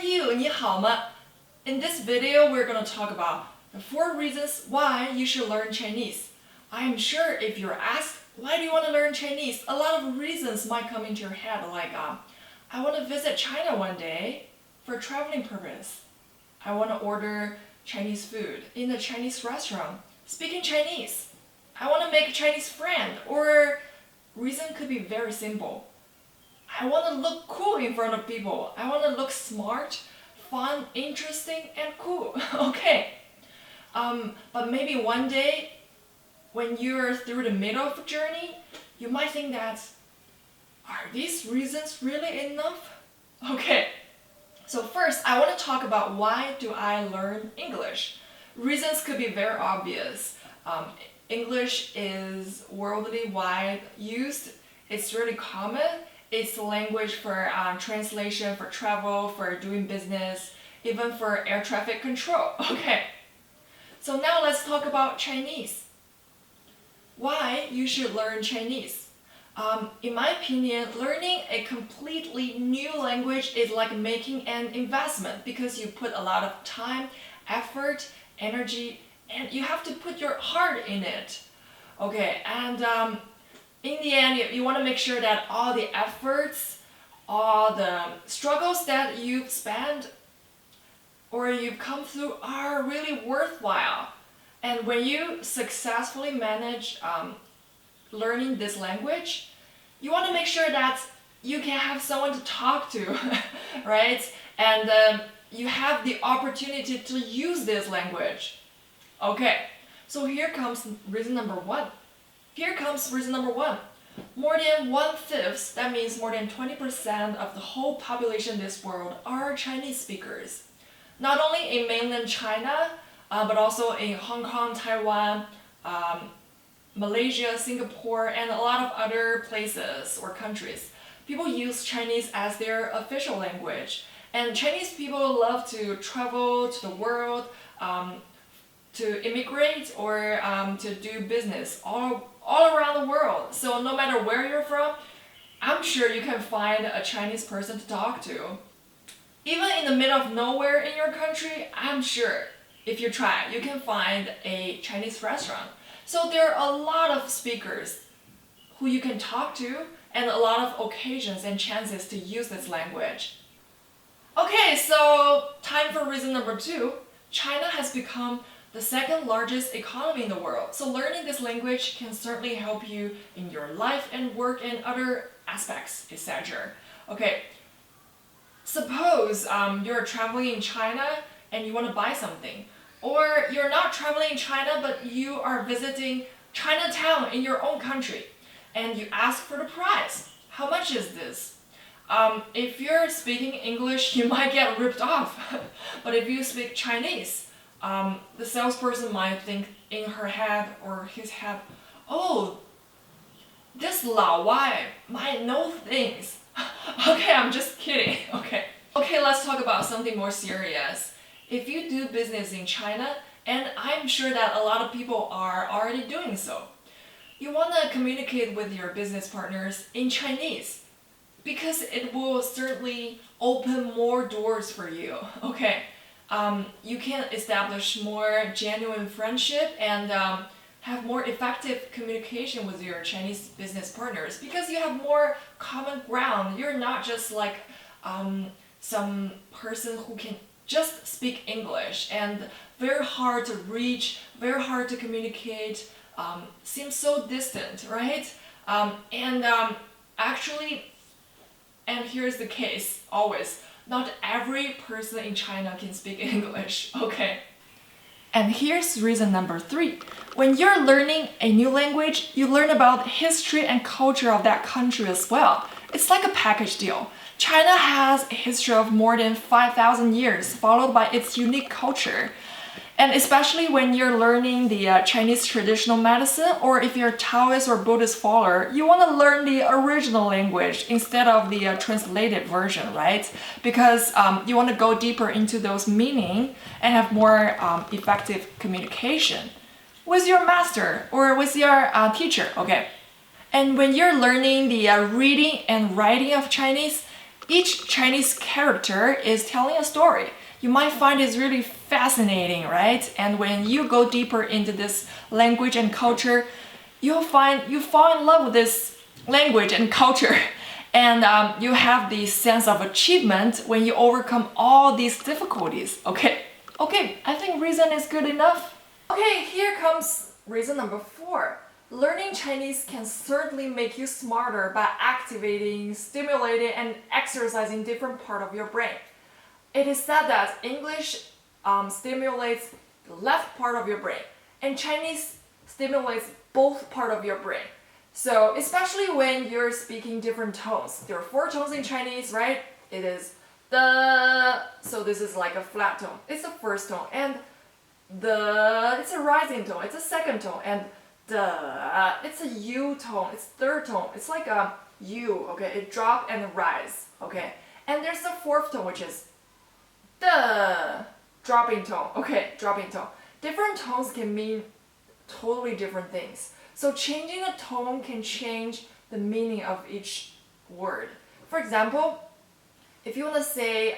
you? 你好吗? In this video, we're going to talk about the 4 reasons why you should learn Chinese. I'm sure if you're asked, why do you want to learn Chinese? A lot of reasons might come into your head like, I want to visit China one day for traveling purpose. I want to order Chinese food in a Chinese restaurant, speaking Chinese. I want to make a Chinese friend, or reason could be very simple. I want to look cool in front of people. I want to look smart, fun, interesting, and cool. Okay. But maybe one day, when you're through the middle of the journey, you might think that, are these reasons really enough? Okay. So first, I want to talk about why do I learn English. Reasons could be very obvious. English is worldly wide used. It's really common. It's the language for translation, for travel, for doing business, even for air traffic control. Okay. So now let's talk about Chinese. Why you should learn Chinese? In my opinion, learning a completely new language is like making an investment because you put a lot of time, effort, energy, and you have to put your heart in it. Okay, and in the end, you want to make sure that all the efforts, all the struggles that you've spent or you've come through are really worthwhile. And when you successfully manage learning this language, you want to make sure that you can have someone to talk to, right? And you have the opportunity to use this language. Okay, so here comes reason number 1. More than 1/5, that means more than 20% of the whole population in this world are Chinese speakers. Not only in mainland China, but also in Hong Kong, Taiwan, Malaysia, Singapore, and a lot of other places or countries. People use Chinese as their official language. And Chinese people love to travel to the world, to immigrate or to do business all around the world. So no matter where you're from, I'm sure you can find a Chinese person to talk to. Even in the middle of nowhere in your country, I'm sure if you try, you can find a Chinese restaurant. So there are a lot of speakers who you can talk to and a lot of occasions and chances to use this language. Okay, so time for reason number 2. China has become the 2nd largest economy in the world. So learning this language can certainly help you in your life and work and other aspects, etc. Okay, suppose you're traveling in China and you want to buy something. Or you're not traveling in China, but you are visiting Chinatown in your own country. And you ask for the price. How much is this? If you're speaking English, you might get ripped off. But if you speak Chinese, the salesperson might think in her head or his head, oh, this Lao Wai might know things. Okay, I'm just kidding. Okay, let's talk about something more serious. If you do business in China, and I'm sure that a lot of people are already doing so, you want to communicate with your business partners in Chinese because it will certainly open more doors for you. Okay, you can establish more genuine friendship and have more effective communication with your Chinese business partners because you have more common ground. You're not just like some person who can just speak English and very hard to reach, very hard to communicate, seems so distant, right? Actually, and here's the case, always, not every person in China can speak English, okay? And here's reason number 3. When you're learning a new language, you learn about the history and culture of that country as well. It's like a package deal. China has a history of more than 5,000 years, followed by its unique culture. And especially when you're learning the Chinese traditional medicine, or if you're a Taoist or Buddhist follower, you want to learn the original language instead of the translated version, right? Because you want to go deeper into those meaning and have more effective communication with your master or with your teacher, okay? And when you're learning the reading and writing of Chinese, each Chinese character is telling a story. You might find it's really fascinating, right? And when you go deeper into this language and culture, you fall in love with this language and culture. And you have the sense of achievement when you overcome all these difficulties. Okay, I think reason is good enough. Okay, here comes reason number 4. Learning Chinese can certainly make you smarter by activating, stimulating, and exercising different part of your brain. It is said that English stimulates the left part of your brain, and Chinese stimulates both part of your brain. So especially when you're speaking different tones. There are 4 tones in Chinese, right? It is the, so this is like a flat tone. It's the first tone. And the, it's a rising tone. It's a second tone. And the, it's a U tone. It's third tone. It's like a U, okay? It drop and rise, okay? And there's the 4th tone, which is the, dropping tone, okay? Dropping tone. Different tones can mean totally different things. So changing the tone can change the meaning of each word. For example, if you want to say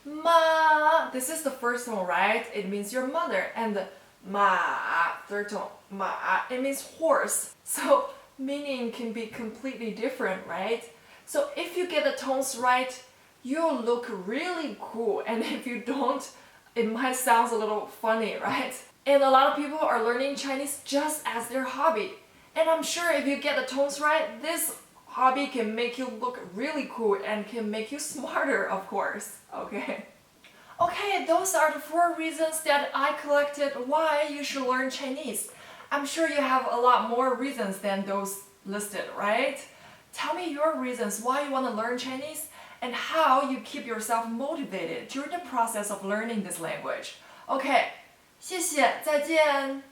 ma, this is the first tone, right? It means your mother. And the ma, third tone, ma, it means horse. So meaning can be completely different, right? So if you get the tones right, you'll look really cool. And if you don't, it might sound a little funny, right? And a lot of people are learning Chinese just as their hobby. And I'm sure if you get the tones right, this hobby can make you look really cool and can make you smarter, of course. Okay, those are the 4 reasons that I collected why you should learn Chinese. I'm sure you have a lot more reasons than those listed, right? Tell me your reasons why you want to learn Chinese and how you keep yourself motivated during the process of learning this language. Okay. 谢谢，再见。